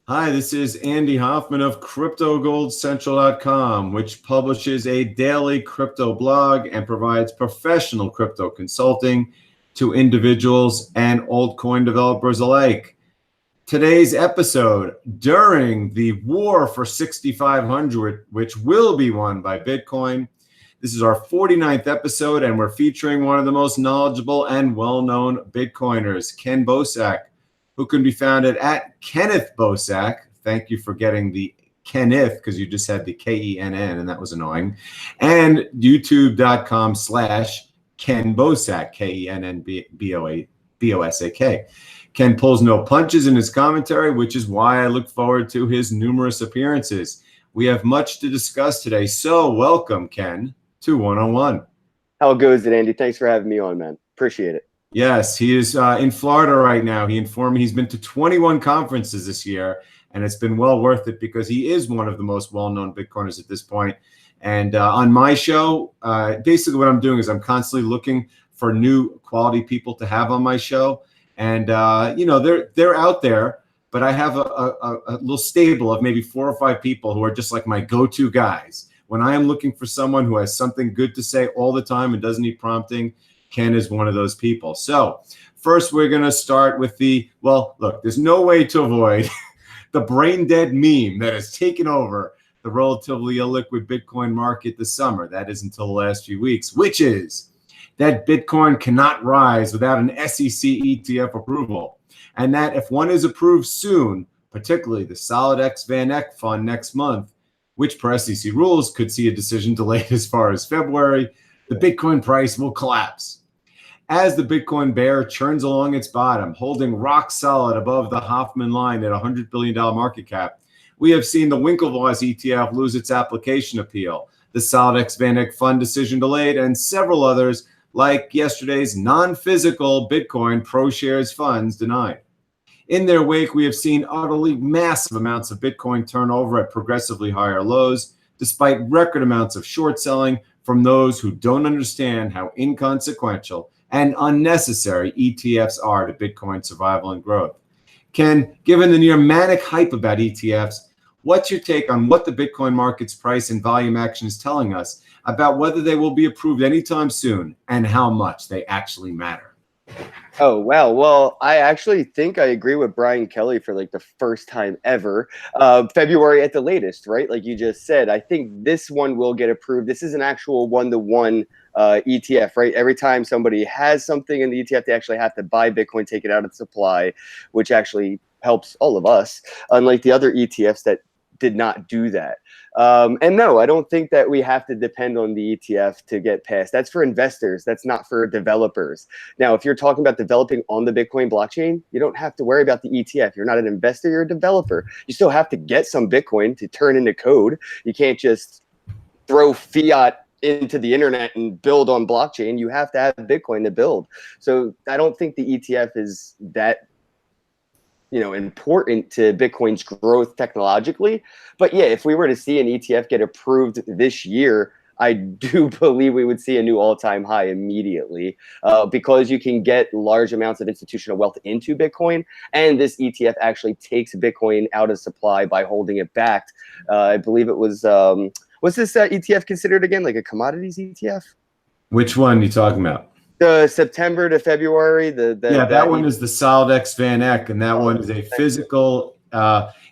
Hi, this is Andy Hoffman of CryptoGoldCentral.com, which publishes a daily crypto blog and provides professional crypto consulting to individuals and altcoin developers alike. Today's episode, during the war for 6,500, which will be won by Bitcoin. This is our 49th episode, and we're featuring one of the most knowledgeable and well-known Bitcoiners, Kenn Bosak, who can be found at Kenneth Bosak. Thank you for getting the Kenneth, because you just had the Kenn, and that was annoying. And youtube.com/Kenn Bosak, KENNBOSAK. Kenn pulls no punches in his commentary, which is why I look forward to his numerous appearances. We have much to discuss today, so welcome, Kenn, to One on One. How goes it, Andy? Thanks for having me on, man. Appreciate it. Yes, he is in Florida right now. He informed me he's been to 21 conferences this year, and it's been well worth it because he is one of the most well-known Bitcoiners at this point. And on my show, basically what I'm doing is I'm constantly looking for new quality people to have on my show. And, they're out there, but I have a little stable of maybe 4 or 5 people who are just like my go-to guys. When I am looking for someone who has something good to say all the time and doesn't need prompting, Kenn is one of those people. So first, we're going to start with there's no way to avoid the brain dead meme that has taken over the relatively illiquid Bitcoin market this summer. That is until the last few weeks, which is that Bitcoin cannot rise without an SEC ETF approval. And that if one is approved soon, particularly the SolidX Van Eck fund next month, which per SEC rules could see a decision delayed as far as February, the Bitcoin price will collapse. As the Bitcoin bear churns along its bottom, holding rock solid above the Hoffman line at $100 billion market cap, we have seen the Winklevoss ETF lose its application appeal, the SolidX Van Eck fund decision delayed, and several others like yesterday's non-physical Bitcoin ProShares funds denied. In their wake, we have seen utterly massive amounts of Bitcoin turnover at progressively higher lows, despite record amounts of short selling from those who don't understand how inconsequential and unnecessary ETFs are to Bitcoin survival and growth. Kenn, given the near manic hype about ETFs, what's your take on what the Bitcoin market's price and volume action is telling us about whether they will be approved anytime soon and how much they actually matter? Oh, wow. Well, I actually think I agree with Brian Kelly for like the first time ever. February at the latest, right? Like you just said, I think this one will get approved. This is an actual one-to-one ETF, right? Every time somebody has something in the ETF, they actually have to buy Bitcoin, take it out of supply, which actually helps all of us, unlike the other ETFs that did not do that. And no, I don't think that we have to depend on the ETF to get past. That's for investors. That's not for developers. Now, if you're talking about developing on the Bitcoin blockchain, you don't have to worry about the ETF. You're not an investor, you're a developer. You still have to get some Bitcoin to turn into code. You can't just throw fiat into the internet and build on blockchain. You have to have Bitcoin to build. So I don't think the ETF is that important to Bitcoin's growth technologically. But yeah, if we were to see an ETF get approved this year, I do believe we would see a new all-time high immediately because you can get large amounts of institutional wealth into Bitcoin. And this ETF actually takes Bitcoin out of supply by holding it back. I believe it was, what's this ETF considered again? Like a commodities ETF? Which one are you talking about? The September to February. That one is the SolidX Van Eck, and that one is a physical.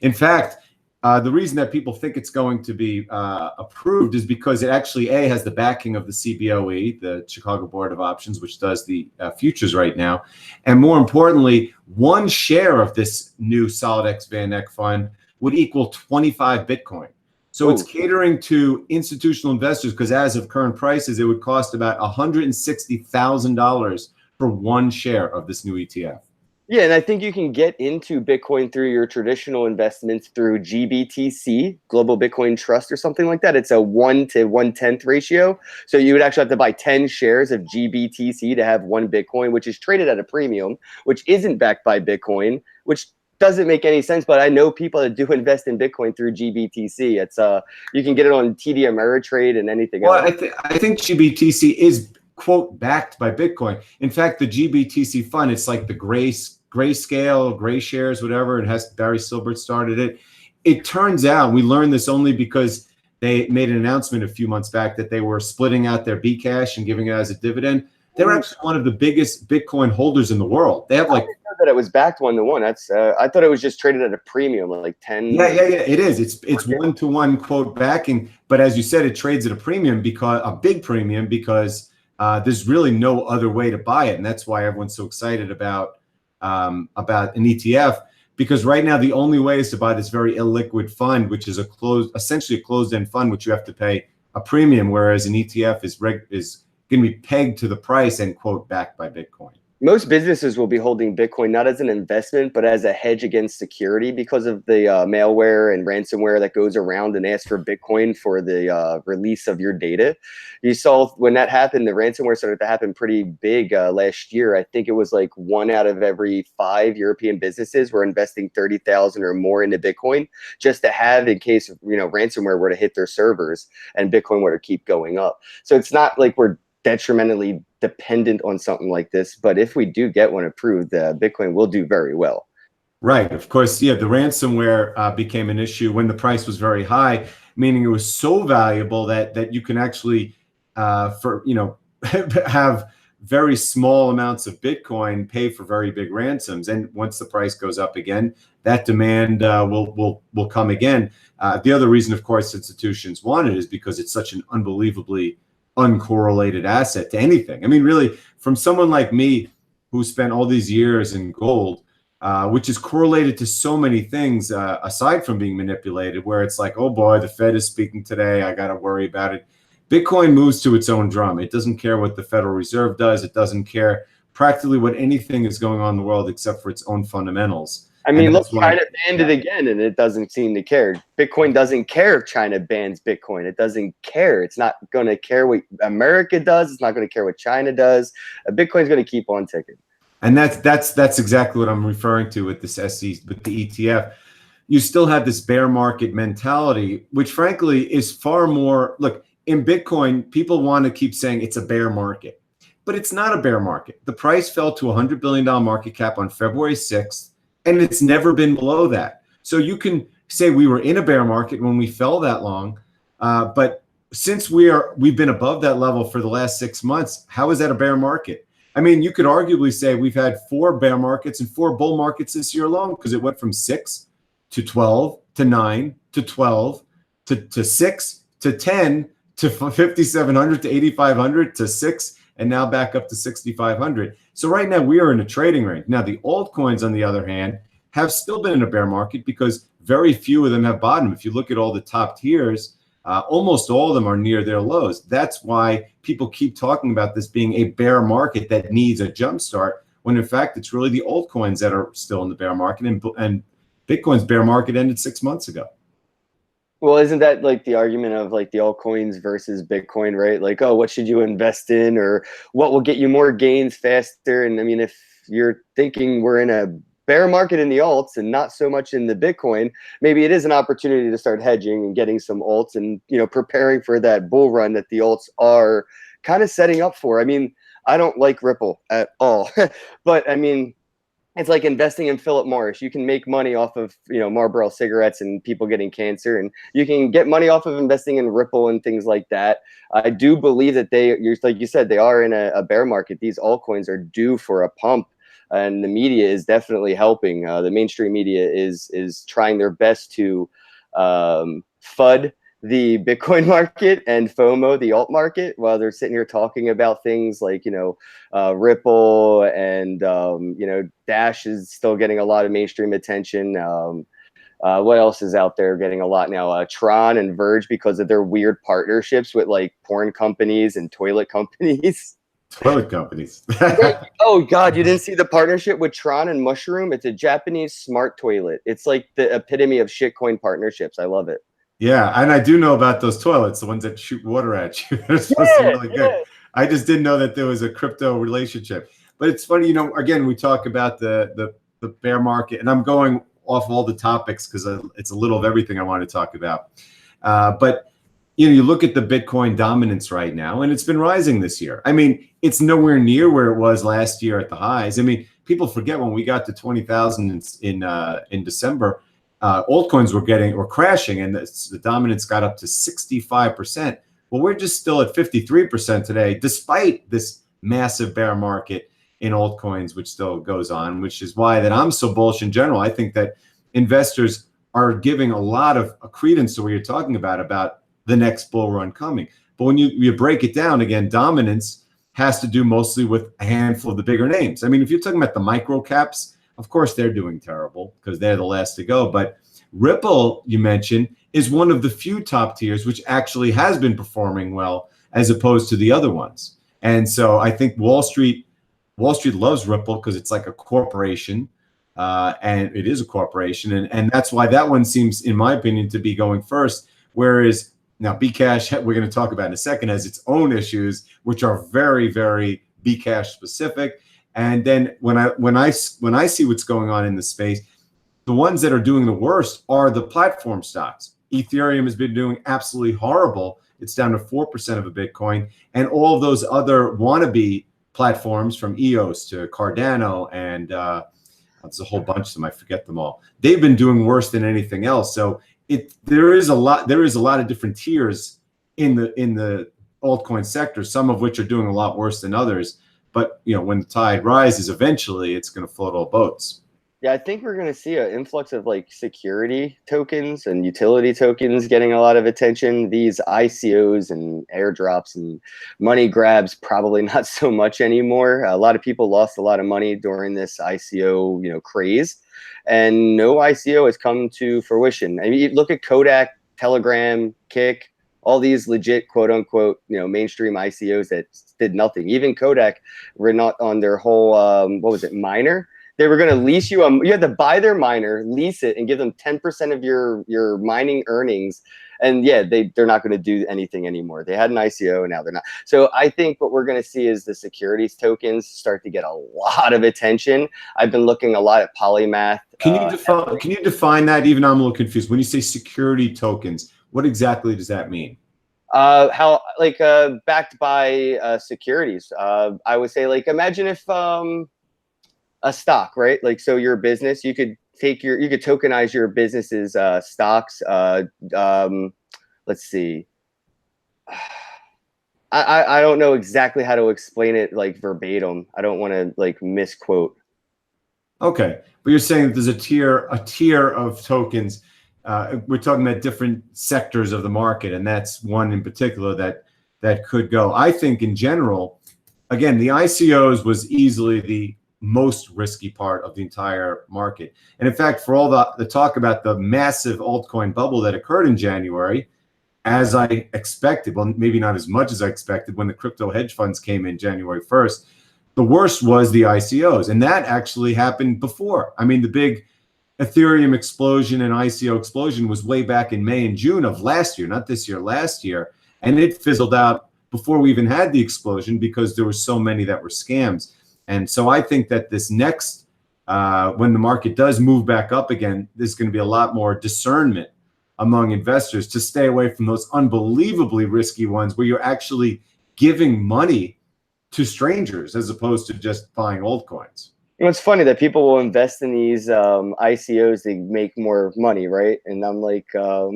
In fact, the reason that people think it's going to be approved is because it actually has the backing of the CBOE, the Chicago Board of Options, which does the futures right now, and more importantly, one share of this new SolidX Van Eck fund would equal 25 Bitcoin. So it's catering to institutional investors because as of current prices, it would cost about $160,000 for one share of this new ETF. Yeah, and I think you can get into Bitcoin through your traditional investments through GBTC, Global Bitcoin Trust or something like that. It's a 1 to 1/10 ratio. So you would actually have to buy 10 shares of GBTC to have 1 Bitcoin, which is traded at a premium, which isn't backed by Bitcoin, which doesn't make any sense, but I know people that do invest in Bitcoin through GBTC. It's you can get it on TD Ameritrade and anything else. I think GBTC is quote backed by Bitcoin. In fact, the GBTC fund, it's like the gray Grayscale, Gray Shares, whatever, and Barry Silbert started it. It turns out, we learned this only because they made an announcement a few months back that they were splitting out their Bcash and giving it as a dividend. They're actually one of the biggest Bitcoin holders in the world. They have like, I didn't know that it was backed 1-to-1. That's I thought it was just traded at a premium, like 10. Yeah. It is. It's 1-to-1 quote backing, but as you said, it trades at a premium, because a big premium, because there's really no other way to buy it, and that's why everyone's so excited about an ETF. Because right now the only way is to buy this very illiquid fund, which is essentially a closed-end fund, which you have to pay a premium, whereas an ETF is going to be pegged to the price and quote backed by Bitcoin. Most businesses will be holding Bitcoin not as an investment, but as a hedge against security, because of the malware and ransomware that goes around and asks for Bitcoin for the release of your data. You saw when that happened, the ransomware started to happen pretty big last year. I think it was like 1 out of every 5 European businesses were investing 30,000 or more into Bitcoin, just to have in case, ransomware were to hit their servers and Bitcoin were to keep going up. So it's not like we're detrimentally dependent on something like this, but if we do get one approved, Bitcoin will do very well. Right. Of course, yeah, the ransomware became an issue when the price was very high, meaning it was so valuable that you can actually have very small amounts of Bitcoin pay for very big ransoms. And once the price goes up again, that demand will come again. The other reason, of course, institutions want it is because it's such an unbelievably uncorrelated asset to anything. I mean, really, from someone like me who spent all these years in gold, which is correlated to so many things aside from being manipulated, where it's like, oh boy, the Fed is speaking today, I got to worry about it. Bitcoin moves to its own drum. It doesn't care what the Federal Reserve does. It doesn't care practically what anything is going on in the world except for its own fundamentals. I mean, look, China banned it again, and it doesn't seem to care. Bitcoin doesn't care if China bans Bitcoin. It doesn't care. It's not going to care what America does. It's not going to care what China does. Bitcoin's going to keep on ticking. And that's exactly what I'm referring to with this with the ETF. You still have this bear market mentality, which frankly is far more. Look, in Bitcoin, people want to keep saying it's a bear market, but it's not a bear market. The price fell to $100 billion market cap on February 6th. And it's never been below that. So you can say we were in a bear market when we fell that long, but since we've been above that level for the last 6 months, how is that a bear market? I mean, you could arguably say we've had 4 bear markets and 4 bull markets this year alone, because it went from 6 to 12 to 9 to 12 to 6 to 10 to 5,700 to 8,500 to 6. And now back up to 6,500. So right now we are in a trading range. Now the altcoins, on the other hand, have still been in a bear market because very few of them have bottomed. If you look at all the top tiers, almost all of them are near their lows. That's why people keep talking about this being a bear market that needs a jump start, when in fact it's really the altcoins that are still in the bear market, and Bitcoin's bear market ended 6 months ago. Well, isn't that like the argument of like the altcoins versus Bitcoin, right? Like, oh, what should you invest in, or what will get you more gains faster? And I mean, if you're thinking we're in a bear market in the alts and not so much in the Bitcoin, maybe it is an opportunity to start hedging and getting some alts and, preparing for that bull run that the alts are kind of setting up for. I mean, I don't like Ripple at all, but I mean, it's like investing in Philip Morris. You can make money off of, Marlboro cigarettes and people getting cancer, and you can get money off of investing in Ripple and things like that. I do believe that like you said, they are in a bear market. These altcoins are due for a pump, and the media is definitely helping. The mainstream media is trying their best to FUD the Bitcoin market and FOMO the alt market, while they're sitting here talking about things like, Ripple and, Dash is still getting a lot of mainstream attention. What else is out there getting a lot now? Tron and Verge, because of their weird partnerships with like porn companies and toilet companies. Toilet companies. Oh God, you didn't see the partnership with Tron and Mushroom? It's a Japanese smart toilet. It's like the epitome of shitcoin partnerships. I love it. Yeah, and I do know about those toilets, the ones that shoot water at you. They're supposed to be really good. I just didn't know that there was a crypto relationship. But it's funny, again, we talk about the bear market, and I'm going off all the topics because it's a little of everything I want to talk about. But you look at the Bitcoin dominance right now, and it's been rising this year. I mean, it's nowhere near where it was last year at the highs. I mean, people forget when we got to 20,000 in December, altcoins were crashing, and the dominance got up to 65%. Well, we're just still at 53% today, despite this massive bear market in altcoins, which still goes on, which is why that I'm so bullish in general. I think that investors are giving a lot of credence to what you're talking about the next bull run coming. But when you break it down again, dominance has to do mostly with a handful of the bigger names. I mean, if you're talking about the micro caps, of course they're doing terrible because they're the last to go. But Ripple, you mentioned, is one of the few top tiers which actually has been performing well as opposed to the other ones. And so I think Wall Street loves Ripple because it's like a corporation, and it is a corporation, and that's why that one seems, in my opinion, to be going first. Whereas now Bcash, we're going to talk about in a second, has its own issues, which are very, very Bcash specific. And then when I see what's going on in the space, the ones that are doing the worst are the platform stocks. Ethereum has been doing absolutely horrible. It's down to 4% of a Bitcoin, and all of those other wannabe platforms from EOS to Cardano and there's a whole bunch of them. I forget them all. They've been doing worse than anything else. So there is a lot of different tiers in the altcoin sector, some of which are doing a lot worse than others. But when the tide rises, eventually it's going to float all boats. Yeah, I think we're going to see an influx of like security tokens and utility tokens getting a lot of attention. These ICOs and airdrops and money grabs, probably not so much anymore. A lot of people lost a lot of money during this ICO, craze, and no ICO has come to fruition. I mean, you look at Kodak, Telegram, Kick, all these legit quote unquote, mainstream ICOs that did nothing. Even Kodak were not on their whole, miner. They were going to lease you. You had to buy their miner, lease it, and give them 10% of your mining earnings. And yeah, they're not going to do anything anymore. They had an ICO, and now they're not. So I think what we're going to see is the securities tokens start to get a lot of attention. I've been looking a lot at Polymath. Can you define that? Even I'm a little confused. When you say security tokens, what exactly does that mean? How backed by securities? I would say imagine if a stock, right? So your business, you could tokenize your business's stocks. Let's see. I don't know exactly how to explain it verbatim. I don't want to misquote. Okay, but you're saying that there's a tier of tokens. We're talking about different sectors of the market, and that's one in particular that could go. I think in general, again, the ICOs was easily the most risky part of the entire market. And in fact, for all the talk about the massive altcoin bubble that occurred in January, as I expected, well, maybe not as much as I expected when the crypto hedge funds came in January 1st, the worst was the ICOs. And that actually happened before. I mean, the big Ethereum explosion and ICO explosion was way back in May and June of last year, not this year, last year. And it fizzled out before we even had the explosion because there were so many that were scams. And so I think that this next, when the market does move back up again, there's going to be a lot more discernment among investors to stay away from those unbelievably risky ones where you're actually giving money to strangers as opposed to just buying altcoins. It's funny that people will invest in these ICOs to make more money, right? And I'm like, to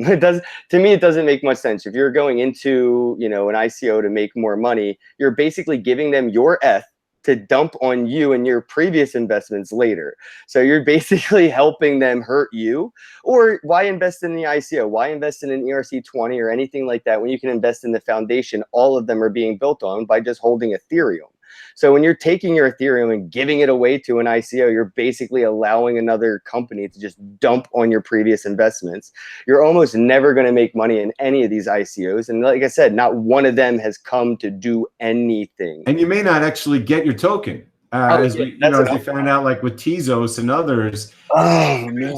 me, it doesn't make much sense. If you're going into, an ICO to make more money, you're basically giving them your ETH to dump on you and your previous investments later. So you're basically helping them hurt you. Or why invest in the ICO? Why invest in an ERC20 or anything like that when you can invest in the foundation all of them are being built on by just holding Ethereum? So when you're taking your Ethereum and giving it away to an ICO, you're basically allowing another company to just dump on your previous investments. You're almost never going to make money in any of these ICOs. And like I said, not one of them has come to do anything. And you may not actually get your token. As we found out, like with Tezos and others,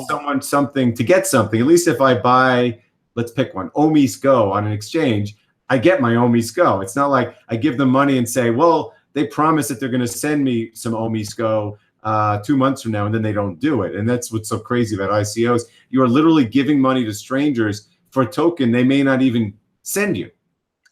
someone something to get something. At least if I buy, let's pick one, Omis Go on an exchange, I get my Omis Go. It's not like I give them money and say, well, they promise that they're going to send me some Omis Go 2 months from now, and then they don't do it. And that's what's so crazy about ICOs. You are literally giving money to strangers for a token they may not even send you.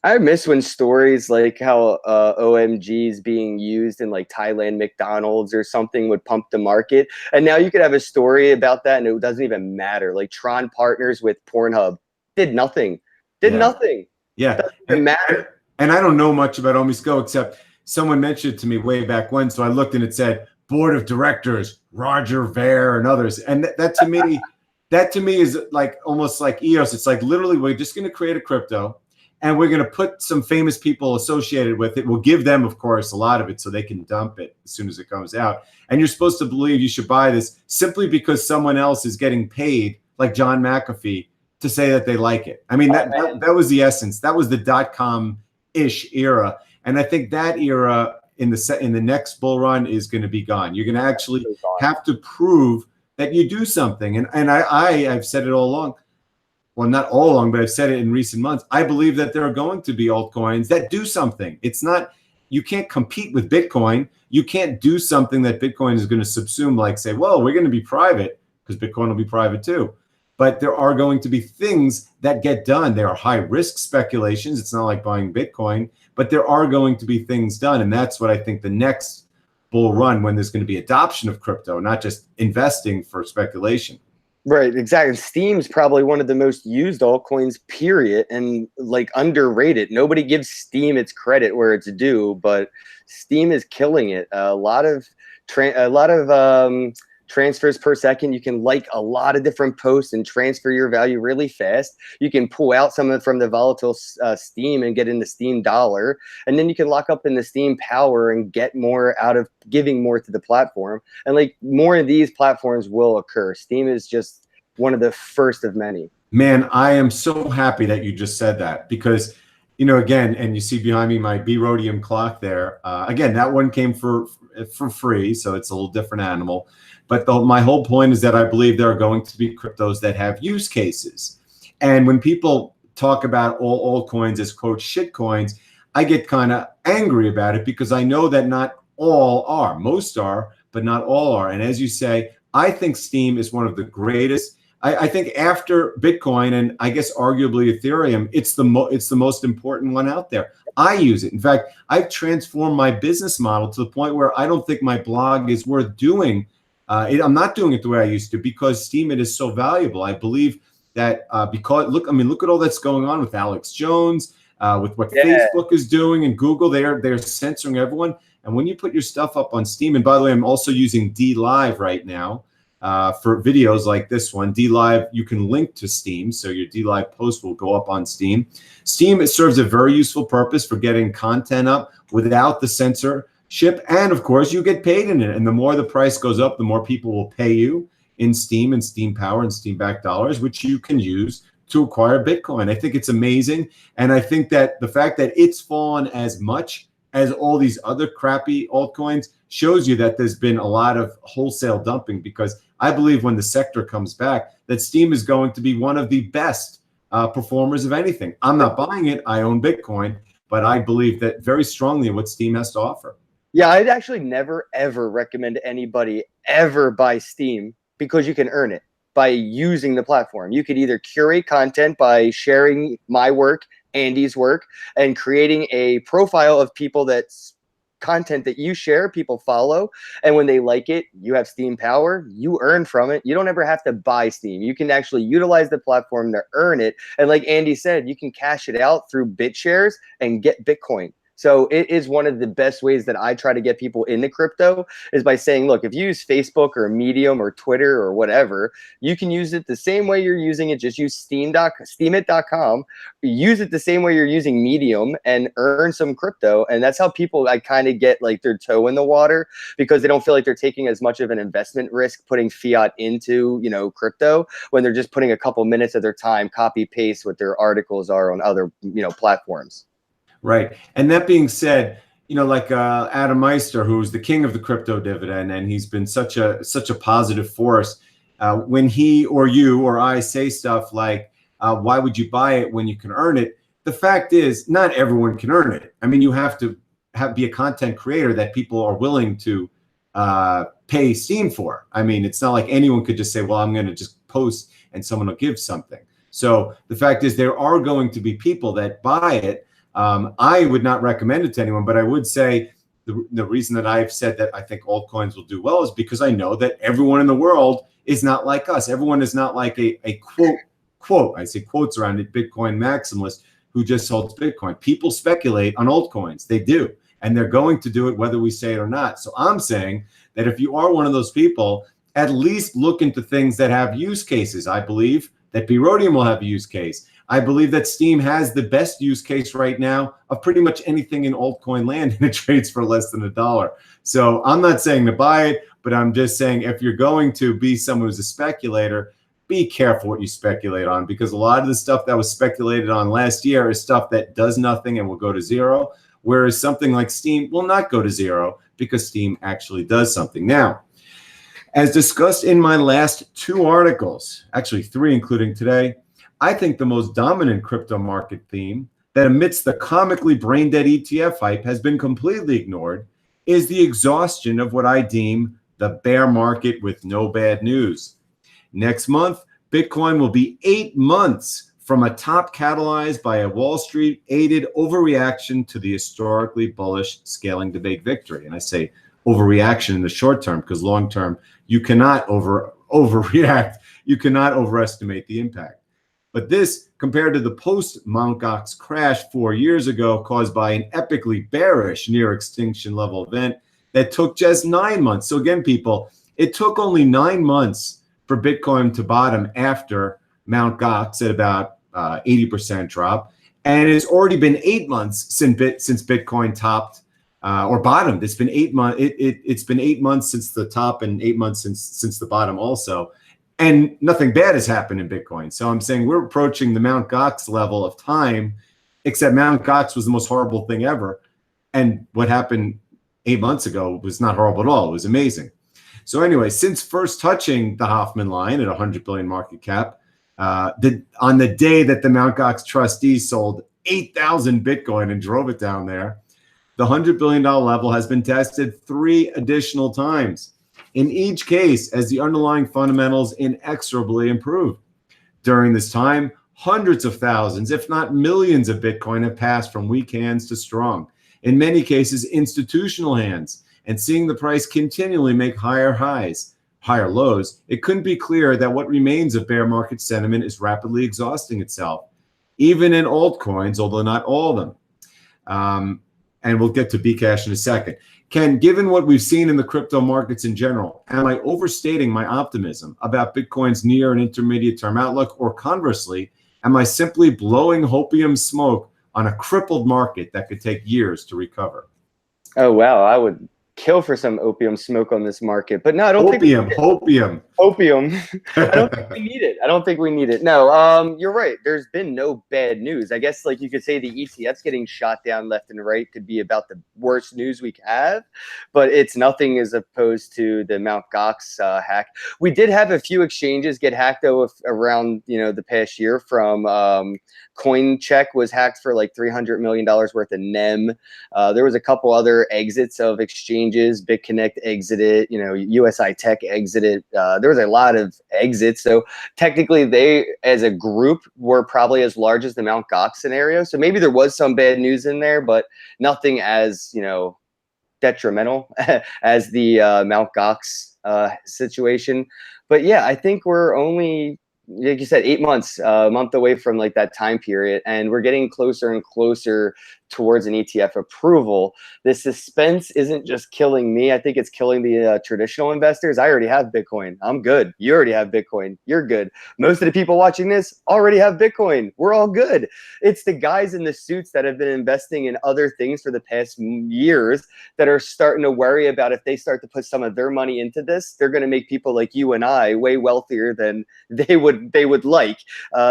I miss when stories like how OMGs being used in like Thailand McDonald's or something would pump the market. And now you could have a story about that and it doesn't even matter. Like Tron partners with Pornhub. Did nothing. Did Yeah. nothing. Yeah. Doesn't even matter. And I don't know much about Omisco except someone mentioned it to me way back when. So I looked and it said board of directors, Roger Ver and others. And that to me is like almost like EOS. It's like literally we're just going to create a crypto and we're going to put some famous people associated with it. We'll give them, of course, a lot of it so they can dump it as soon as it comes out. And you're supposed to believe you should buy this simply because someone else is getting paid, like John McAfee, to say that they like it. I mean, that was the essence. That was the .com-ish era. And I think that era in the next bull run is going to be gone. You're going to actually have to prove that you do something. And I've said it all along. Well, not all along, but I've said it in recent months. I believe that there are going to be altcoins that do something. It's not, you can't compete with Bitcoin. You can't do something that Bitcoin is going to subsume, like say, well, we're going to be private because Bitcoin will be private too. But there are going to be things that get done. There are high risk speculations. It's not like buying Bitcoin, but there are going to be things done. And that's what I think the next bull run, when there's going to be adoption of crypto, not just investing for speculation. Right, exactly. Steam's probably one of the most used altcoins, period, and like underrated. Nobody gives Steam its credit where it's due, but Steam is killing it. A lot of transfers per second. You can like a lot of different posts and transfer your value really fast. You can pull out some of it from the volatile Steam and get in the Steam dollar. And then you can lock up in the Steam power and get more out of giving more to the platform. And like more of these platforms will occur. Steam is just one of the first of many. Man, I am so happy that you just said that because, you know, again, and you see behind me my B-Rhodium clock there. Again, that one came for free, so it's a little different animal. But my whole point is that I believe there are going to be cryptos that have use cases. And when people talk about all altcoins as, quote, shit coins, I get kind of angry about it because I know that not all are. Most are, but not all are. And as you say, I think Steam is one of the greatest. I think after Bitcoin and I guess arguably Ethereum, it's the most important one out there. I use it. In fact, I've transformed my business model to the point where I don't think my blog is worth doing. I'm not doing it the way I used to because Steam is so valuable. I believe that because look at all that's going on with Alex Jones, with what Facebook is doing and Google. They're censoring everyone. And when you put your stuff up on Steam, and by the way, I'm also using DLive right now for videos like this one. DLive, you can link to Steam, so your DLive post will go up on Steam. Steam, it serves a very useful purpose for getting content up without the censorship, and of course, you get paid in it. And the more the price goes up, the more people will pay you in Steam and Steam Power and Steam-backed dollars, which you can use to acquire Bitcoin. I think it's amazing, and I think that the fact that it's fallen as much as all these other crappy altcoins shows you that there's been a lot of wholesale dumping, because I believe when the sector comes back, that Steam is going to be one of the best performers of anything. I'm not buying it. I own Bitcoin, but I believe that very strongly in what Steam has to offer. Yeah, I'd actually never, ever recommend anybody ever buy Steam because you can earn it by using the platform. You could either curate content by sharing my work, Andy's work, and creating a profile of people that's content that you share, people follow, and when they like it, you have Steam power, you earn from it. You don't ever have to buy Steam. You can actually utilize the platform to earn it. And like Andy said, you can cash it out through BitShares and get Bitcoin. So it is one of the best ways that I try to get people into crypto is by saying, look, if you use Facebook or Medium or Twitter or whatever, you can use it the same way you're using it. Just use steemit.com, use it the same way you're using Medium and earn some crypto. And that's how people kind of get like their toe in the water because they don't feel like they're taking as much of an investment risk putting fiat into, crypto when they're just putting a couple minutes of their time, copy paste what their articles are on other, platforms. Right. And that being said, like Adam Meister, who's the king of the crypto dividend, and he's been such a positive force. When he or you or I say stuff like, why would you buy it when you can earn it? The fact is, not everyone can earn it. I mean, you have to be a content creator that people are willing to pay Steam for. I mean, it's not like anyone could just say, well, I'm going to just post and someone will give something. So the fact is, there are going to be people that buy it. I would not recommend it to anyone, but I would say the reason that I've said that I think altcoins will do well is because I know that everyone in the world is not like us. Everyone is not like a quote, I say quotes around it, Bitcoin maximalist who just holds Bitcoin. People speculate on altcoins. They do. And they're going to do it whether we say it or not. So I'm saying that if you are one of those people, at least look into things that have use cases. I believe that Rhodium will have a use case. I believe that Steam has the best use case right now of pretty much anything in altcoin land, and it trades for less than $1. So I'm not saying to buy it, but I'm just saying if you're going to be someone who's a speculator, be careful what you speculate on, because a lot of the stuff that was speculated on last year is stuff that does nothing and will go to zero, whereas something like Steam will not go to zero because Steam actually does something. Now, as discussed in my last 2 articles, actually 3 including today, I think the most dominant crypto market theme that amidst the comically brain-dead ETF hype has been completely ignored is the exhaustion of what I deem the bear market with no bad news. Next month, Bitcoin will be 8 months from a top catalyzed by a Wall Street aided overreaction to the historically bullish scaling to big victory. And I say overreaction in the short term because long term, you cannot overreact. You cannot overestimate the impact. But this, compared to the post-Mt. Gox crash 4 years ago caused by an epically bearish near extinction level event that took just 9 months. So again, people, it took only 9 months for Bitcoin to bottom after Mt. Gox at about 80% drop. And it's already been 8 months since Bitcoin topped or bottomed. It's been 8 months. It's been 8 months since the top and 8 months since the bottom also. And nothing bad has happened in Bitcoin. So I'm saying we're approaching the Mt. Gox level of time, except Mt. Gox was the most horrible thing ever. And what happened 8 months ago was not horrible at all. It was amazing. So anyway, since first touching the Hoffman line at 100 billion market cap, on the day that the Mt. Gox trustees sold 8,000 Bitcoin and drove it down there, the $100 billion level has been tested 3 additional times. In each case, as the underlying fundamentals inexorably improved. During this time, hundreds of thousands, if not millions of Bitcoin have passed from weak hands to strong, in many cases institutional hands, and seeing the price continually make higher highs, higher lows, it couldn't be clearer that what remains of bear market sentiment is rapidly exhausting itself, even in altcoins, although not all of them. And we'll get to Bcash in a second. Ken, given what we've seen in the crypto markets in general, am I overstating my optimism about Bitcoin's near and intermediate term outlook, or conversely, am I simply blowing hopium smoke on a crippled market that could take years to recover? Oh, wow. I would kill for some opium smoke on this market, but no, I don't think opium. I don't think we need it. I don't think we need it. No, you're right. There's been no bad news. I guess like you could say the ETFs getting shot down left and right could be about the worst news we have, but it's nothing as opposed to the Mt. Gox hack. We did have a few exchanges get hacked though around the past year. From CoinCheck was hacked for like $300 million worth of NEM. There was a couple other exits of exchanges. BitConnect exited, USI Tech exited. There was a lot of exits. So technically they, as a group, were probably as large as the Mt. Gox scenario. So maybe there was some bad news in there, but nothing as, detrimental as the Mt. Gox situation. But yeah, I think we're only, like you said, 8 months, a month away from like that time period. And we're getting closer and closer towards an ETF approval. The suspense isn't just killing me. I think it's killing the traditional investors. I already have Bitcoin. I'm good. You already have Bitcoin. You're good. Most of the people watching this already have Bitcoin. We're all good. It's the guys in the suits that have been investing in other things for the past years that are starting to worry about if they start to put some of their money into this, they're going to make people like you and I way wealthier than they would like.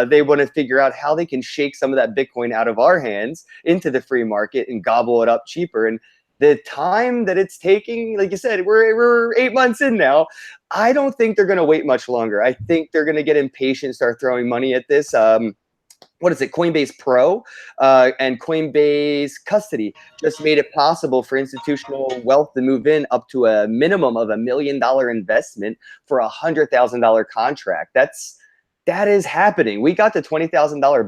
They want to figure out how they can shake some of that Bitcoin out of our hands into the free market and gobble it up cheaper. And the time that it's taking, like you said, we're 8 months in now. I don't think they're going to wait much longer. I think they're going to get impatient, start throwing money at this. What is it? Coinbase Pro and Coinbase Custody just made it possible for institutional wealth to move in up to a minimum of $1 million investment for a $100,000 contract. That's That is happening. We got the $20,000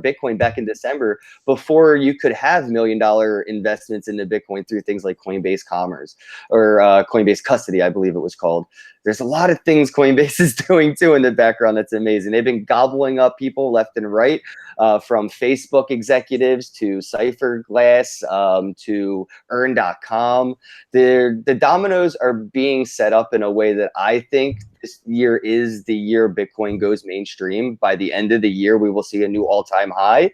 Bitcoin back in December before you could have $1 million investments into Bitcoin through things like Coinbase Commerce or Coinbase Custody, I believe it was called. There's a lot of things Coinbase is doing too in the background that's amazing. They've been gobbling up people left and right, from Facebook executives to Cypherglass to Earn.com. The dominoes are being set up in a way that I think this year is the year Bitcoin goes mainstream. By the end of the year, we will see a new all-time high,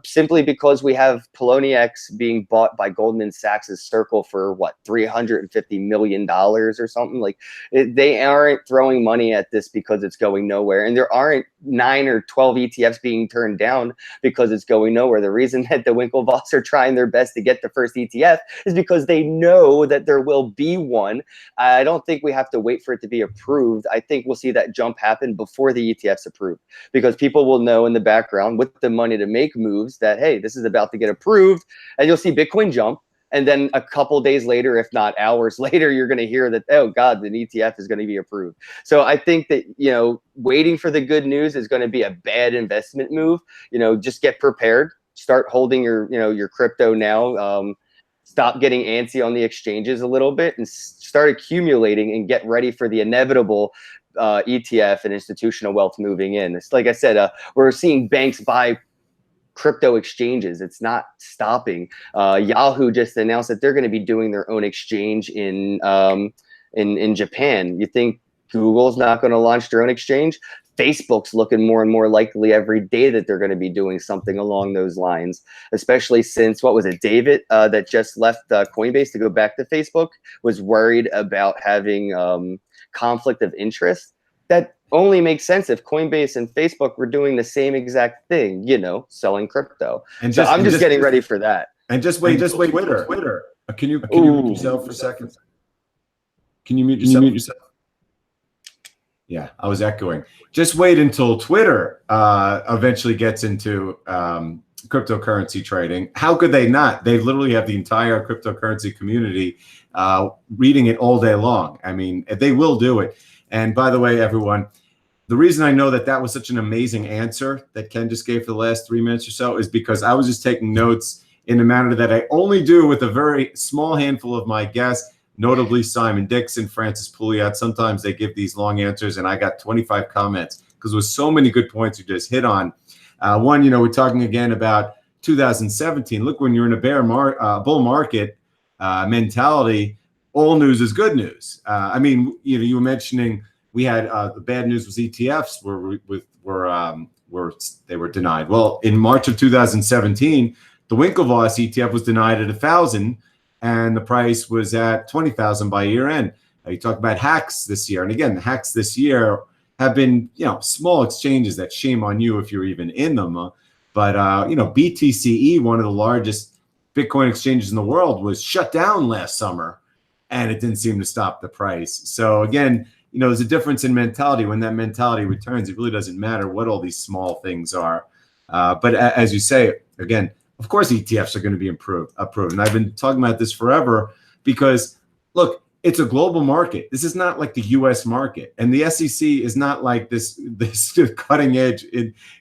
simply because we have Poloniex being bought by Goldman Sachs' Circle for what, $350 million or something. Like, they aren't throwing money at this because it's going nowhere, and there aren't 9 or 12 ETFs being turned down because it's going nowhere. The reason that the Winklevoss are trying their best to get the first ETF is because they know that there will be one. I don't think we have to wait for it to be approved. I think we'll see that jump happen before the ETF's approved, because people will know in the background with the money to make moves that, hey, this is about to get approved, and you'll see Bitcoin jump. And then a couple days later, if not hours later, you're going to hear that, oh God, the ETF is going to be approved. So I think that, waiting for the good news is going to be a bad investment move. Just get prepared, start holding your crypto now. Stop getting antsy on the exchanges a little bit and start accumulating and get ready for the inevitable ETF and institutional wealth moving in. It's like I said, we're seeing banks buy crypto exchanges. It's not stopping. Yahoo just announced that they're going to be doing their own exchange in Japan. You think Google's not going to launch their own exchange? Facebook's looking more and more likely every day that they're going to be doing something along those lines, especially since, what was it, David, that just left Coinbase to go back to Facebook, was worried about having conflict of interest. That only makes sense if Coinbase and Facebook were doing the same exact thing, selling crypto. And so I'm just getting ready for that. And just wait, Twitter. Can you mute yourself for a second? Can you mute yourself? Yeah, I was echoing. Just wait until Twitter eventually gets into cryptocurrency trading. How could they not? They literally have the entire cryptocurrency community reading it all day long. I mean, they will do it. And by the way, everyone, the reason I know that was such an amazing answer that Ken just gave for the last 3 minutes or so is because I was just taking notes in a manner that I only do with a very small handful of my guests, notably Simon Dixon, Francis Pouliot. Sometimes they give these long answers, and I got 25 comments because there was so many good points you just hit on. One, we're talking again about 2017. Look, when you're in a bull market mentality, all news is good news. I mean, you were mentioning we had the bad news was ETFs they were denied. Well, in March of 2017, the Winklevoss ETF was denied at 1,000, and the price was at 20,000 by year end. You talk about hacks this year, and again, the hacks this year have been small exchanges that shame on you if you're even in them. But BTCE, one of the largest Bitcoin exchanges in the world, was shut down last summer, and it didn't seem to stop the price. So again, there's a difference in mentality. When that mentality returns, it really doesn't matter what all these small things are. But as you say, again, of course, ETFs are going to be approved. And I've been talking about this forever because, look, it's a global market. This is not like the U.S. market. And the SEC is not like this cutting edge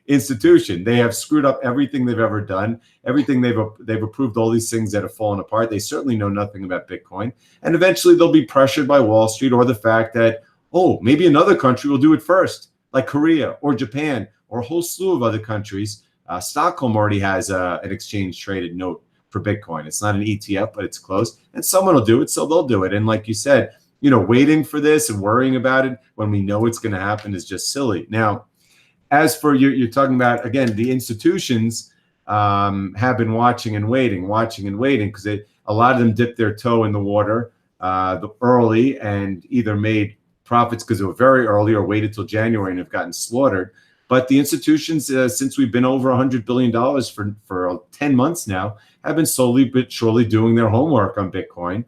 institution. They have screwed up everything they've ever done. Everything they've approved all these things that have fallen apart. They certainly know nothing about Bitcoin. And eventually they'll be pressured by Wall Street or the fact that, maybe another country will do it first, like Korea or Japan or a whole slew of other countries. Stockholm already has an exchange traded note for Bitcoin. It's not an ETF, but it's close. And someone will do it, so they'll do it. And like you said, waiting for this and worrying about it when we know it's going to happen is just silly. Now, as for you're talking about, again, the institutions have been watching and waiting because a lot of them dipped their toe in the water early and either made profits because they were very early or waited till January and have gotten slaughtered. But the institutions, since we've been over $100 billion for 10 months now, have been slowly but surely doing their homework on Bitcoin.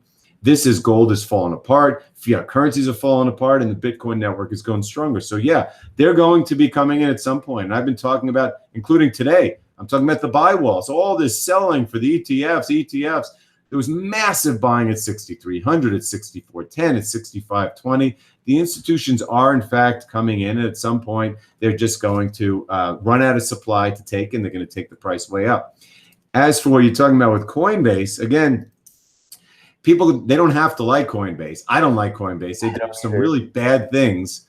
Gold has fallen apart, fiat currencies have fallen apart, and the Bitcoin network is going stronger. So yeah, they're going to be coming in at some point. And I've been talking about, including today, I'm talking about the buy wall. So all this selling for the ETFs, There was massive buying at 6,300, at 6,410, at 6,520. The institutions are, in fact, coming in, and at some point, they're just going to run out of supply to take, and they're going to take the price way up. As for what you're talking about with Coinbase, again, people, they don't have to like Coinbase. I don't like Coinbase. They did some really bad things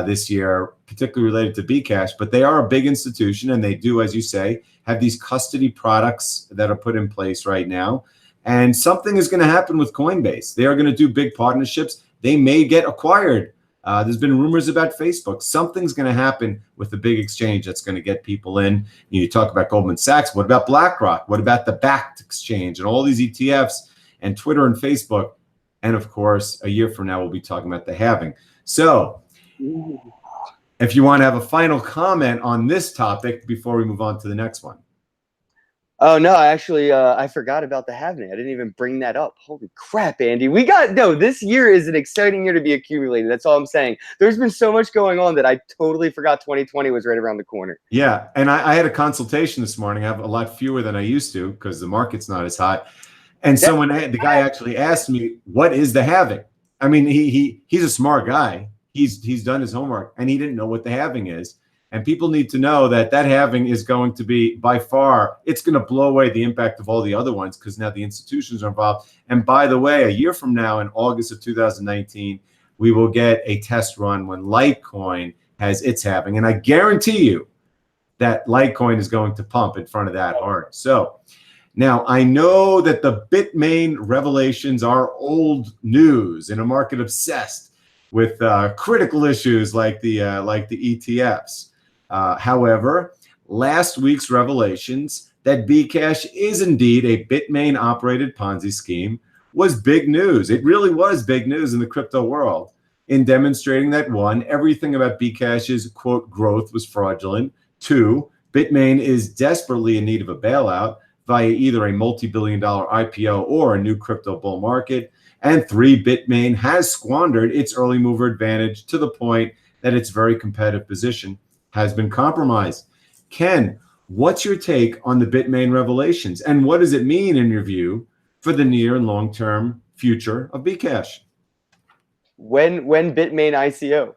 this year, particularly related to Bcash, but they are a big institution, and they do, as you say, have these custody products that are put in place right now. And something is going to happen with Coinbase. They are going to do big partnerships. They may get acquired. There's been rumors about Facebook. Something's going to happen with the big exchange that's going to get people in. You talk about Goldman Sachs. What about BlackRock? What about the Backed exchange and all these ETFs and Twitter and Facebook? And of course, a year from now, we'll be talking about the halving. So if you want to have a final comment on this topic before we move on to the next one. Oh, no, I forgot about the halving. I didn't even bring that up. Holy crap, Andy. This year is an exciting year to be accumulated. That's all I'm saying. There's been so much going on that I totally forgot 2020 was right around the corner. Yeah, and I had a consultation this morning. I have a lot fewer than I used to because the market's not as hot. And the guy actually asked me, what is the halving? I mean, he's a smart guy. He's done his homework, and he didn't know what the halving is. And people need to know that halving is going to be, by far, it's going to blow away the impact of all the other ones because now the institutions are involved. And by the way, a year from now, in August of 2019, we will get a test run when Litecoin has its halving. And I guarantee you that Litecoin is going to pump in front of that hard. So now I know that the Bitmain revelations are old news in a market obsessed with critical issues like the ETFs. However, last week's revelations that Bcash is indeed a Bitmain-operated Ponzi scheme was big news. It really was big news in the crypto world in demonstrating that, one, everything about Bcash's, quote, growth was fraudulent. Two, Bitmain is desperately in need of a bailout via either a multi-billion-dollar IPO or a new crypto bull market. And three, Bitmain has squandered its early mover advantage to the point that its very competitive position has been compromised. Kenn, what's your take on the Bitmain revelations, and what does it mean, in your view, for the near and long-term future of Bcash? When Bitmain ICO?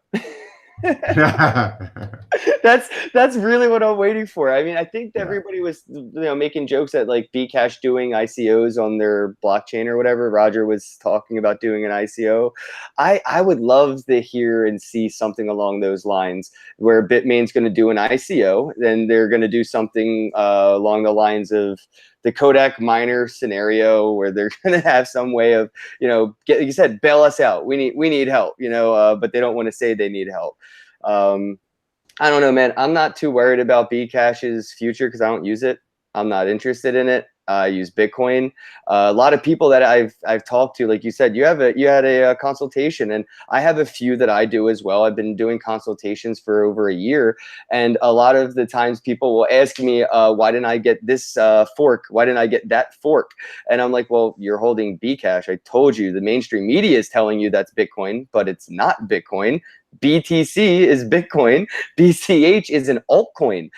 That's really what I'm waiting for. I mean, I think everybody was making jokes at like Bcash doing ICOs on their blockchain or whatever. Roger was talking about doing an ICO. I would love to hear and see something along those lines where Bitmain's going to do an ICO, then they're going to do something along the lines of the Kodak miner scenario where they're going to have some way of, like you said, bail us out. We need help, but they don't want to say they need help. I don't know, man. I'm not too worried about Bcash's future because I don't use it. I'm not interested in it. I use Bitcoin. A lot of people that I've talked to, like you said, you had a consultation, and I have a few that I do as well. I've been doing consultations for over a year, and a lot of the times people will ask me, why didn't I get this fork? Why didn't I get that fork? And I'm like, well, you're holding Bcash. I told you the mainstream media is telling you that's Bitcoin, but it's not Bitcoin. BTC is Bitcoin. BCH is an altcoin.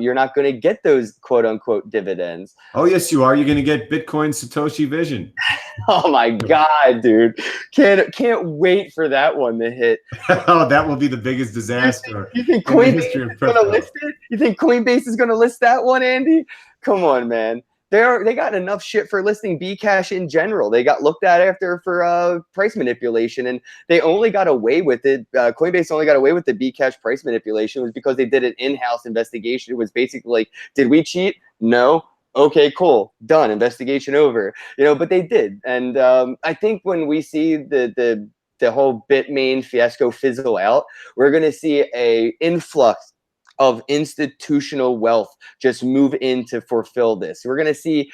You're not going to get those quote unquote dividends. Oh, yes, you are. You're going to get Bitcoin Satoshi Vision. Oh my God, dude. Can't wait for that one to hit. Oh, that will be the biggest disaster. You think Coinbase is going to list it? You think Coinbase is going to list that one, Andy? Come on, man. They got enough shit for listing Bcash in general. They got looked at after for price manipulation, and they only got away with it. Coinbase only got away with the Bcash price manipulation was because they did an in-house investigation. It was basically like, did we cheat? No. Okay, cool, done. Investigation over. But they did, and I think when we see the whole Bitmain fiasco fizzle out, we're going to see a influx of institutional wealth just move in to fulfill this. We're going to see,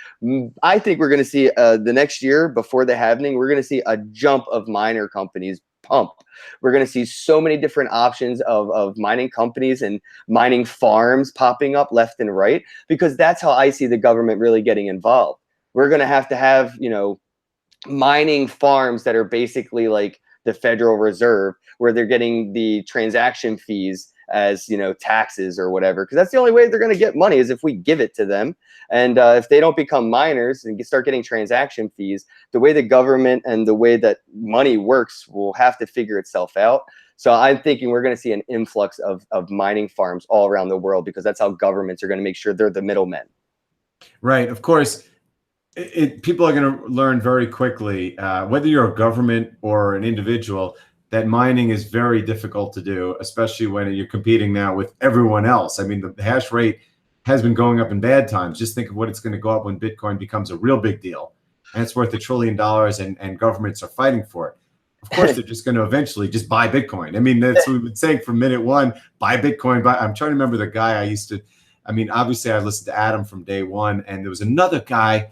I think we're going to see the next year before the halving, we're going to see a jump of miner companies pump. We're going to see so many different options of mining companies and mining farms popping up left and right, because that's how I see the government really getting involved. We're going to have, mining farms that are basically like the Federal Reserve, where they're getting the transaction fees as, you know, taxes or whatever, because that's the only way they're going to get money, is if we give it to them. And if they don't become miners and start getting transaction fees, the way the government and the way that money works will have to figure itself out. So I'm thinking we're going to see an influx of mining farms all around the world, because that's how governments are going to make sure they're the middlemen. Right. Of course, people are going to learn very quickly, whether you're a government or an individual, that mining is very difficult to do, especially when you're competing now with everyone else. I mean, the hash rate has been going up in bad times. Just think of what it's going to go up when Bitcoin becomes a real big deal, and it's worth $1 trillion, and governments are fighting for it. Of course, they're just going to eventually just buy Bitcoin. I mean, that's what we've been saying from minute one: buy Bitcoin. I'm trying to remember the guy I used to. I mean, obviously, I listened to Adam from day one, and there was another guy.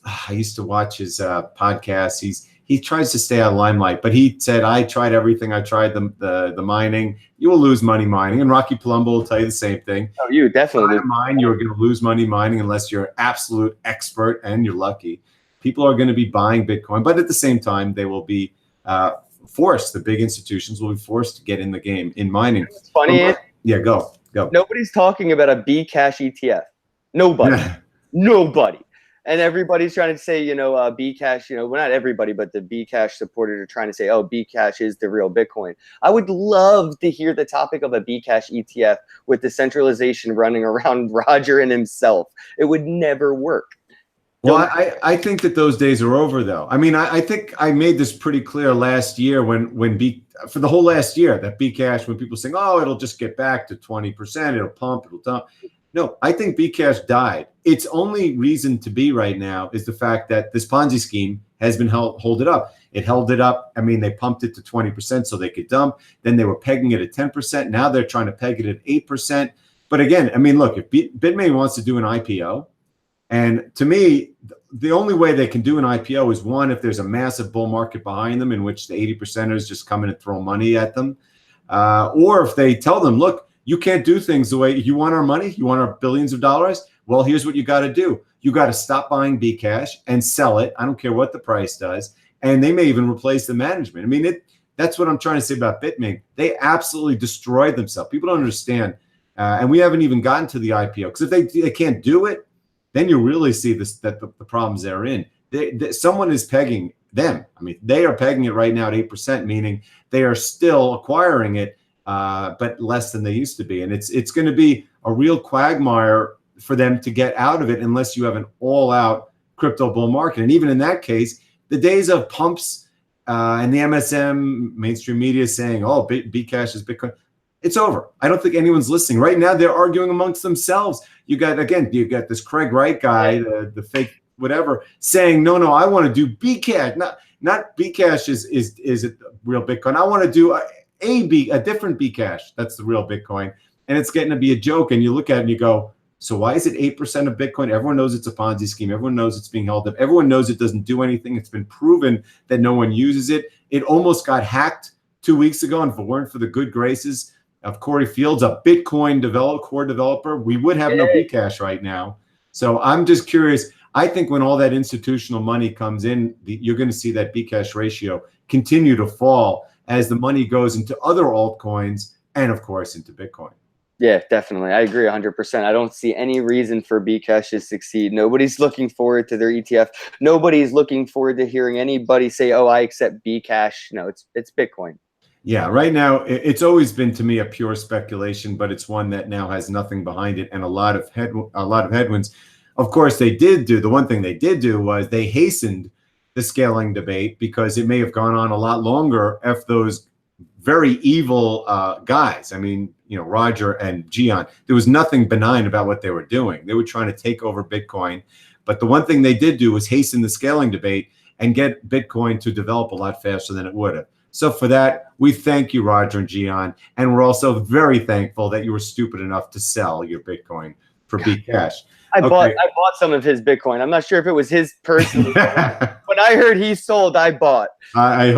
I used to watch his podcast. He tries to stay out of limelight, but he said, I tried everything. I tried the mining. You will lose money mining. And Rocky Palumbo will tell you the same thing. Oh, you definitely mine. You're going to lose money mining unless you're an absolute expert, and you're lucky. People are going to be buying Bitcoin, but at the same time, they will be forced. The big institutions will be forced to get in the game in mining. It's funny. Yeah, go. Nobody's talking about a Bcash ETF. Nobody. Nobody. And everybody's trying to say, you know, Bcash, you know, well, not everybody, but the Bcash supporters are trying to say, oh, Bcash is the real Bitcoin. I would love to hear the topic of a Bcash ETF with the centralization running around Roger and himself. It would never work. Well, I think that those days are over, though. I mean, I think I made this pretty clear last year for the whole last year, that Bcash, when people saying, oh, it'll just get back to 20%, it'll pump, it'll dump. No, I think Bcash died. Its only reason to be right now is the fact that this Ponzi scheme has been hold it up. It held it up. I mean, they pumped it to 20% so they could dump. Then they were pegging it at 10%. Now they're trying to peg it at 8%. But again, I mean, look, if Bitmain wants to do an IPO, and to me, the only way they can do an IPO is, one, if there's a massive bull market behind them in which the 80%ers just come in and throw money at them, or if they tell them, look, you can't do things the way you want our money. You want our billions of dollars. Well, here's what you got to do. You got to stop buying Bcash and sell it. I don't care what the price does. And they may even replace the management. I mean, that's what I'm trying to say about Bitmain. They absolutely destroyed themselves. People don't understand. And we haven't even gotten to the IPO. Because if they can't do it, then you really see that the problems they're in. Someone is pegging them. I mean, they are pegging it right now at 8%, meaning they are still acquiring it, but less than they used to be. And it's going to be a real quagmire for them to get out of it unless you have an all-out crypto bull market. And even in that case, the days of pumps and the MSM, mainstream media saying, oh, Bcash is Bitcoin, it's over. I don't think anyone's listening. Right now, they're arguing amongst themselves. You got this Craig Wright guy, the fake whatever, saying, no, I want to do Bcash. Not Bcash is a real Bitcoin. I want to do a different Bcash. That's the real Bitcoin. And it's getting to be a joke. And you look at it and you go, so why is it 8% of Bitcoin? Everyone knows it's a Ponzi scheme. Everyone knows it's being held up. Everyone knows it doesn't do anything. It's been proven that no one uses it. It almost got hacked 2 weeks ago. And if it weren't for the good graces of Corey Fields, a Bitcoin core developer, we would have no Bcash right now. So I'm just curious. I think when all that institutional money comes in, you're going to see that Bcash ratio continue to fall as the money goes into other altcoins and, of course, into Bitcoin. Yeah, definitely. I agree 100%. I don't see any reason for Bcash to succeed. Nobody's looking forward to their ETF. Nobody's looking forward to hearing anybody say, oh, I accept Bcash. No, it's Bitcoin. Yeah, right now, it's always been, to me, a pure speculation, but it's one that now has nothing behind it and a lot of headwinds. Of course, the one thing they did do was they hastened the scaling debate, because it may have gone on a lot longer if those very evil guys, I mean, Roger and Gian, there was nothing benign about what they were doing. They were trying to take over Bitcoin. But the one thing they did do was hasten the scaling debate and get Bitcoin to develop a lot faster than it would have. So for that, we thank you, Roger and Gian. And we're also very thankful that you were stupid enough to sell your Bitcoin for Bcash. I bought some of his Bitcoin. I'm not sure if it was his personal. When I heard he sold, I bought. I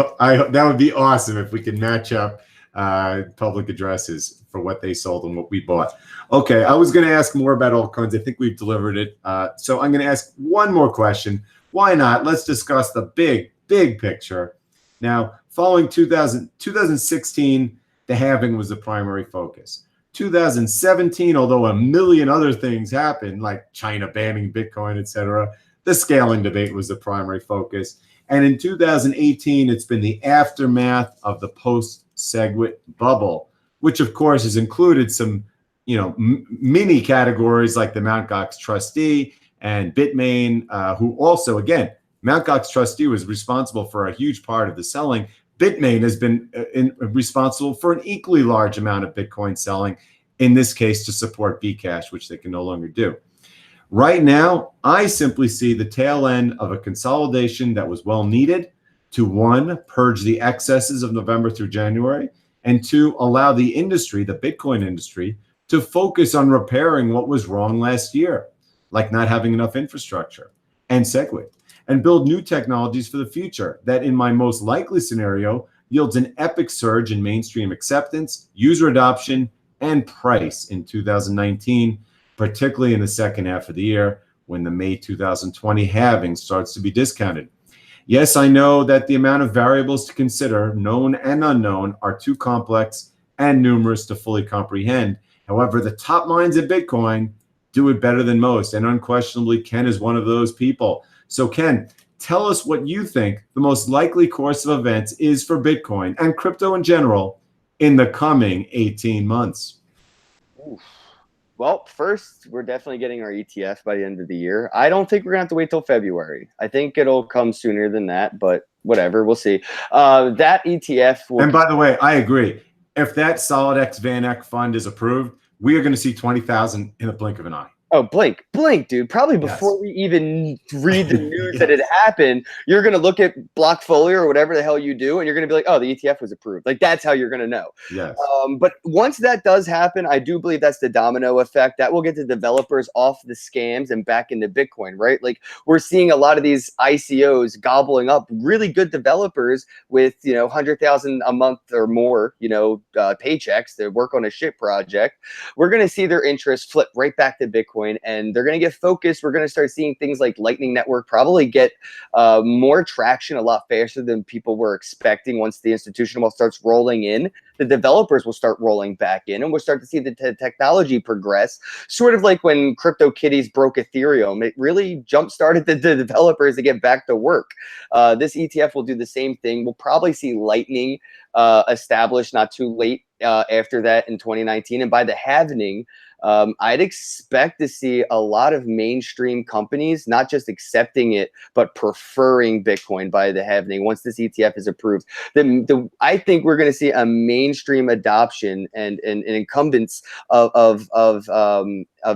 that would be awesome if we could match up public addresses for what they sold and what we bought. Okay, I was going to ask more about altcoins. I think we've delivered it. So I'm going to ask one more question. Why not? Let's discuss the big picture. Now, following 2016, the halving was the primary focus. 2017, although a million other things happened, like China banning Bitcoin, etc., the scaling debate was the primary focus. And in 2018, it's been the aftermath of the post-SegWit bubble, which of course has included some, mini categories like the Mt. Gox trustee and Bitmain, who also, again, Mt. Gox trustee was responsible for a huge part of the selling. Bitmain has been responsible for an equally large amount of Bitcoin selling, in this case to support Bcash, which they can no longer do. Right now, I simply see the tail end of a consolidation that was well needed to, one, purge the excesses of November through January, and two, allow the industry, the Bitcoin industry, to focus on repairing what was wrong last year, like not having enough infrastructure and SegWit, and build new technologies for the future that, in my most likely scenario, yields an epic surge in mainstream acceptance, user adoption, and price in 2019, particularly in the second half of the year when the May 2020 halving starts to be discounted. Yes, I know that the amount of variables to consider, known and unknown, are too complex and numerous to fully comprehend. However, the top minds at Bitcoin do it better than most, and unquestionably, Kenn is one of those people. So Kenn, tell us what you think the most likely course of events is for Bitcoin and crypto in general in the coming 18 months. Oof. Well, first, we're definitely getting our ETF by the end of the year. I don't think we're going to have to wait till February. I think it'll come sooner than that, but whatever, we'll see. That ETF will... And by the way, I agree. If that SolidX Van Eck fund is approved, we are going to see 20,000 in the blink of an eye. Oh, blink, dude. Probably before we even read the news that it happened, you're going to look at Blockfolio or whatever the hell you do, and you're going to be like, oh, the ETF was approved. Like, that's how you're going to know. Yes. But once that does happen, I do believe that's the domino effect. That will get the developers off the scams and back into Bitcoin, right? Like, we're seeing a lot of these ICOs gobbling up really good developers with, 100,000 a month or more, paychecks to work on a shit project. We're going to see their interest flip right back to Bitcoin. And they're going to get focused. We're going to start seeing things like Lightning Network probably get more traction a lot faster than people were expecting. Once the institutional wealth starts rolling in, the developers will start rolling back in, and we'll start to see the technology progress. Sort of like when CryptoKitties broke Ethereum, it really jump-started the developers to get back to work. This ETF will do the same thing. We'll probably see Lightning established not too late after that in 2019, and by the halving, I'd expect to see a lot of mainstream companies not just accepting it, but preferring Bitcoin by the halving once this ETF is approved. I think we're going to see a mainstream adoption and incumbents of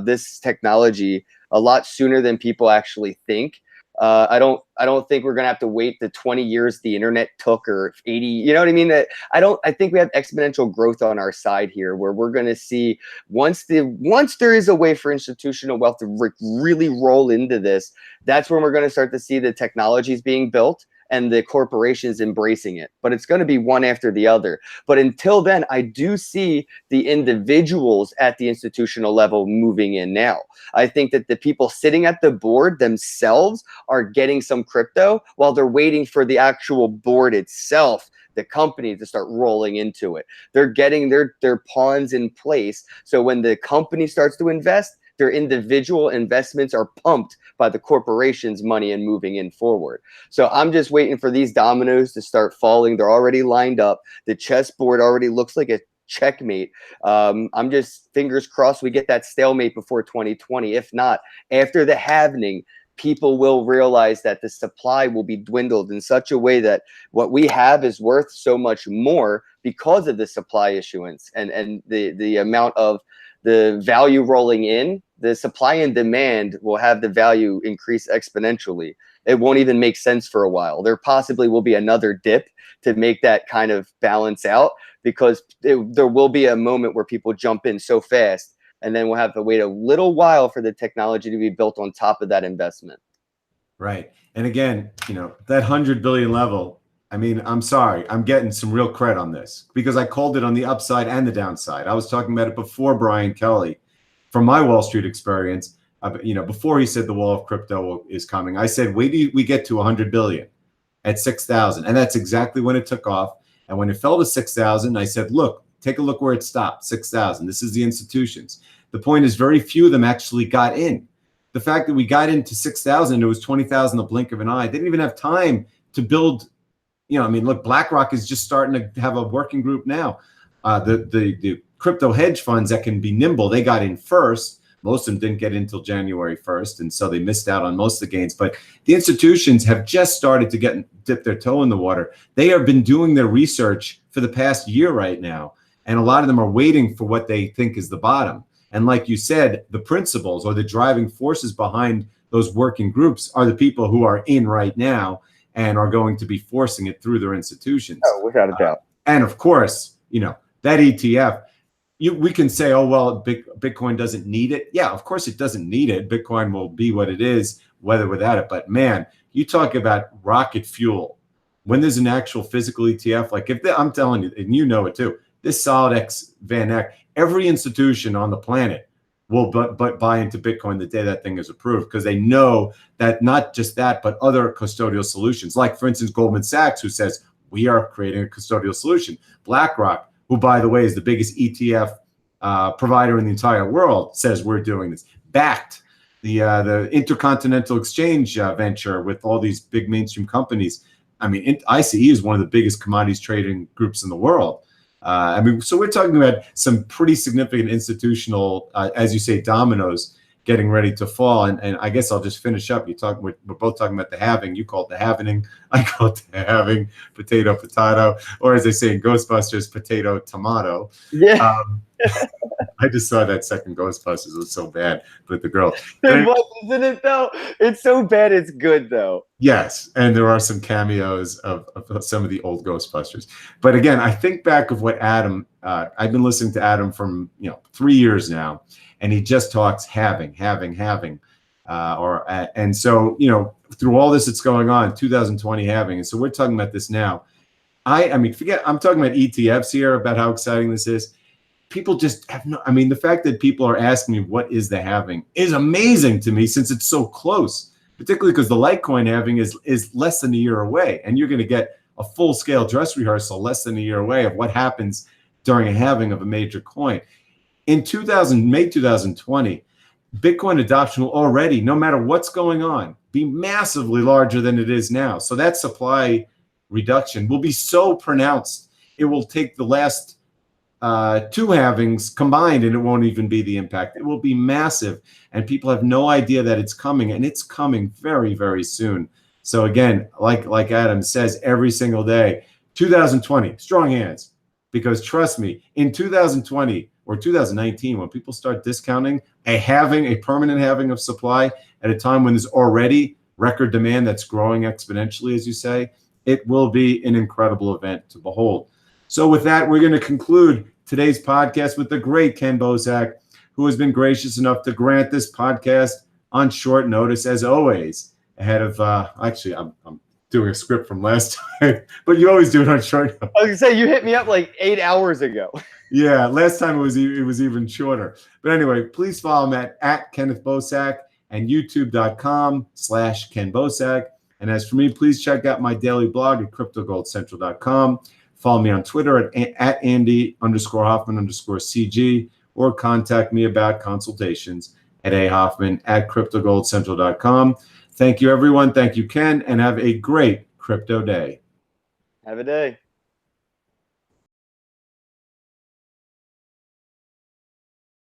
this technology a lot sooner than people actually think. I don't think we're gonna have to wait the 20 years the internet took, or 80. You know what I mean? I think we have exponential growth on our side here, where we're gonna see once there is a way for institutional wealth to really roll into this, that's when we're gonna start to see the technologies being built and the corporations embracing it. But it's going to be one after the other. But until then, I do see the individuals at the institutional level moving in now. I think that the people sitting at the board themselves are getting some crypto while they're waiting for the actual board itself, the company, to start rolling into it. They're getting their pawns in place. So when the company starts to invest, their individual investments are pumped by the corporation's money and moving in forward. So I'm just waiting for these dominoes to start falling. They're already lined up. The chessboard already looks like a checkmate. I'm just fingers crossed we get that stalemate before 2020. If not, after the halving, people will realize that the supply will be dwindled in such a way that what we have is worth so much more because of the supply issuance and the amount of the value rolling in. The supply and demand will have the value increase exponentially. It won't even make sense for a while. There possibly will be another dip to make that kind of balance out, because there will be a moment where people jump in so fast, and then we'll have to wait a little while for the technology to be built on top of that investment. Right. And again, that 100 billion level, I mean, I'm sorry, I'm getting some real credit on this because I called it on the upside and the downside. I was talking about it before Brian Kelly. From my Wall Street experience, before he said the wall of crypto is coming, I said, wait till we get to 100 billion at 6,000. And that's exactly when it took off. And when it fell to 6,000, I said, look, Take a look where it stopped, 6,000. This is the institutions. The point is very few of them actually got in. The fact that we got into 6,000, it was 20,000 the blink of an eye. They didn't even have time to build, I mean, look, BlackRock is just starting to have a working group now. The crypto hedge funds that can be nimble, they got in first. Most of them didn't get in until January 1st, and so they missed out on most of the gains. But the institutions have just started to dip their toe in the water. They have been doing their research for the past year right now, and a lot of them are waiting for what they think is the bottom. And like you said, the principles or the driving forces behind those working groups are the people who are in right now and are going to be forcing it through their institutions. Oh, without a doubt. And of course, that ETF, we can say, oh, well, Bitcoin doesn't need it. Yeah, of course it doesn't need it. Bitcoin will be what it is, whether without it. But man, you talk about rocket fuel. When there's an actual physical ETF, like I'm telling you, and you know it too, this Solid X Van Eck, every institution on the planet will but buy into Bitcoin the day that thing is approved, because they know that not just that, but other custodial solutions, like for instance, Goldman Sachs, who says we are creating a custodial solution. BlackRock, who by the way is the biggest ETF provider in the entire world, says we're doing this. Backed the Intercontinental Exchange venture with all these big mainstream companies. I mean, ICE is one of the biggest commodities trading groups in the world. So we're talking about some pretty significant institutional, as you say, dominoes getting ready to fall. And I guess I'll just finish up. We're both talking about the halving. You call it the halvening. I call it the halving, potato, or as they say in Ghostbusters, potato, tomato. Yeah. I just saw that second Ghostbusters. It was so bad with the girl. It was, isn't it, though? It's so bad, it's good, though. Yes, and there are some cameos of some of the old Ghostbusters. But again, I think back of what Adam, I've been listening to Adam from 3 years now, and he just talks halving. And so, through all this that's going on, 2020 halving. And so we're talking about this now. I mean, I'm talking about ETFs here, about how exciting this is. People just have the fact that people are asking me what is the halving is amazing to me, since it's so close, particularly because the Litecoin halving is less than a year away, and you're going to get a full-scale dress rehearsal less than a year away of what happens during a halving of a major coin. In May 2020, Bitcoin adoption will already, no matter what's going on, be massively larger than it is now. So that supply reduction will be so pronounced, it will take the last two halvings combined, and it won't even be the impact. It will be massive, and people have no idea that it's coming, and it's coming very, very soon. So again, like Adam says every single day, 2020, strong hands, because trust me, in 2020 or 2019, when people start discounting a permanent halving of supply at a time when there's already record demand that's growing exponentially, as you say, it will be an incredible event to behold. So with that, we're going to conclude today's podcast with the great Kenn Bosak, who has been gracious enough to grant this podcast on short notice, as always, ahead of, actually, I'm doing a script from last time, but you always do it on short notice. I was going to say, you hit me up like 8 hours ago. Yeah, last time it was even shorter. But anyway, please follow him at Kenneth Bosak and youtube.com/Kenn Bosak. And as for me, please check out my daily blog at cryptogoldcentral.com. Follow me on Twitter at Andy_Hoffman_CG, or contact me about consultations at ahoffman@cryptogoldcentral.com. Thank you, everyone. Thank you, Kenn, and have a great crypto day. Have a day.